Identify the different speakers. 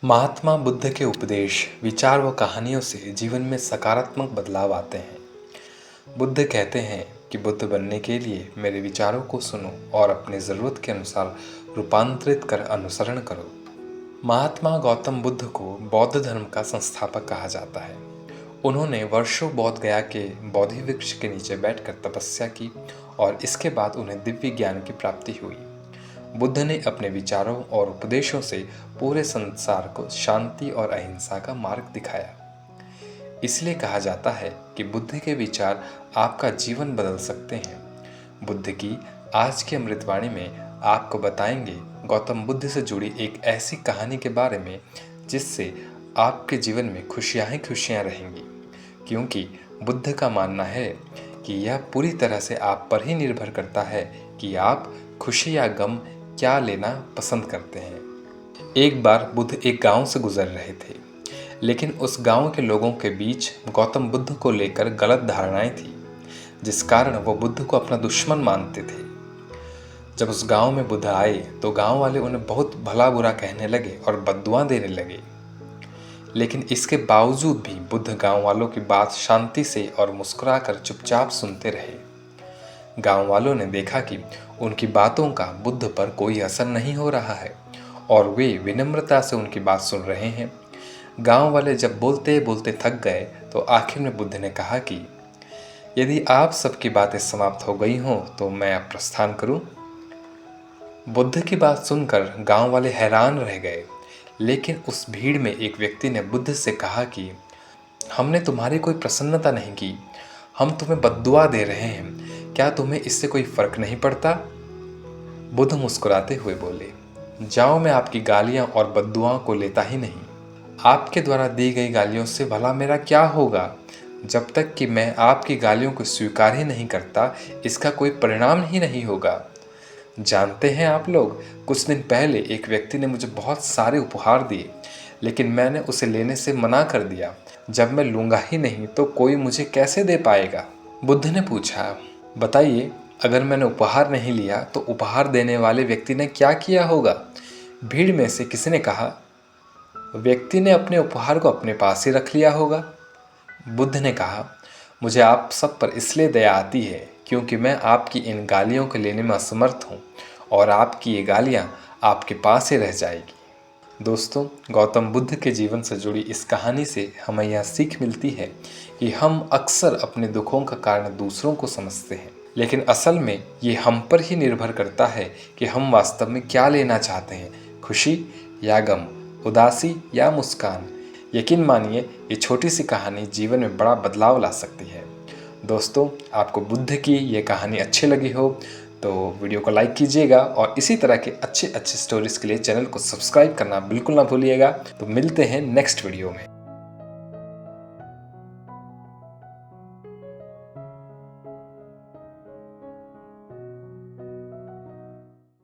Speaker 1: महात्मा बुद्ध के उपदेश, विचार व कहानियों से जीवन में सकारात्मक बदलाव आते हैं। बुद्ध कहते हैं कि बुद्ध बनने के लिए मेरे विचारों को सुनो और अपनी ज़रूरत के अनुसार रूपांतरित कर अनुसरण करो। महात्मा गौतम बुद्ध को बौद्ध धर्म का संस्थापक कहा जाता है। उन्होंने वर्षों बोध गया के बोधि वृक्ष के नीचे बैठकर तपस्या की और इसके बाद उन्हें दिव्य ज्ञान की प्राप्ति हुई। बुद्ध ने अपने विचारों और उपदेशों से पूरे संसार को शांति और अहिंसा का मार्ग दिखाया। इसलिए कहा जाता है कि बुद्ध के विचार आपका जीवन बदल सकते हैं। बुद्ध की आज की अमृतवाणी में आपको बताएंगे गौतम बुद्ध से जुड़ी एक ऐसी कहानी के बारे में जिससे आपके जीवन में खुशियां ही खुशियां रहेंगी, क्योंकि बुद्ध का मानना है कि यह पूरी तरह से आप पर ही निर्भर करता है कि आप खुशी या गम क्या लेना पसंद करते हैं। एक बार बुद्ध एक गांव से गुजर रहे थे, लेकिन उस गांव के लोगों के बीच गौतम बुद्ध को लेकर गलत धारणाएं थी, जिस कारण वो बुद्ध को अपना दुश्मन मानते थे। जब उस गांव में बुद्ध आए तो गांव वाले उन्हें बहुत भला बुरा कहने लगे और बद्दुआ देने लगे, लेकिन इसके बावजूद भी बुद्ध गांव वालों की बात शांति से और मुस्कुराकर चुपचाप सुनते रहे। गांव वालों ने देखा कि उनकी बातों का बुद्ध पर कोई असर नहीं हो रहा है और वे विनम्रता से उनकी बात सुन रहे हैं। गांव वाले जब बोलते बोलते थक गए तो आखिर में बुद्ध ने कहा कि यदि आप सबकी बातें समाप्त हो गई हों तो मैं अब प्रस्थान करूं। बुद्ध की बात सुनकर गांव वाले हैरान रह गए, लेकिन उस भीड़ में एक व्यक्ति ने बुद्ध से कहा कि हमने तुम्हारी कोई प्रसन्नता नहीं की, हम तुम्हें बद्दुआ दे रहे हैं, क्या तुम्हें इससे कोई फर्क नहीं पड़ता? बुद्ध मुस्कुराते हुए बोले, जाओ, मैं आपकी गालियां और बद्दुआओं को लेता ही नहीं। आपके द्वारा दी गई गालियों से भला मेरा क्या होगा? जब तक कि मैं आपकी गालियों को स्वीकार ही नहीं करता, इसका कोई परिणाम ही नहीं होगा। जानते हैं आप लोग, कुछ दिन पहले एक व्यक्ति ने मुझे बहुत सारे उपहार दिए, लेकिन मैंने उसे लेने से मना कर दिया। जब मैं लूँगा ही नहीं तो कोई मुझे कैसे दे पाएगा? बुद्ध ने पूछा, बताइए, अगर मैंने उपहार नहीं लिया तो उपहार देने वाले व्यक्ति ने क्या किया होगा? भीड़ में से किसी ने कहा, व्यक्ति ने अपने उपहार को अपने पास ही रख लिया होगा। बुद्ध ने कहा, मुझे आप सब पर इसलिए दया आती है क्योंकि मैं आपकी इन गालियों को लेने में असमर्थ हूँ और आपकी ये गालियाँ आपके पास ही रह जाएगी। दोस्तों, गौतम बुद्ध के जीवन से जुड़ी इस कहानी से हमें यह सीख मिलती है कि हम अक्सर अपने दुखों का कारण दूसरों को समझते हैं, लेकिन असल में ये हम पर ही निर्भर करता है कि हम वास्तव में क्या लेना चाहते हैं, खुशी या गम, उदासी या मुस्कान। यकीन मानिए, ये छोटी सी कहानी जीवन में बड़ा बदलाव ला सकती है। दोस्तों, आपको बुद्ध की ये कहानी अच्छी लगी हो तो वीडियो को लाइक कीजिएगा और इसी तरह के अच्छे अच्छे स्टोरीज के लिए चैनल को सब्सक्राइब करना बिल्कुल ना भूलिएगा। तो मिलते हैं नेक्स्ट वीडियो में।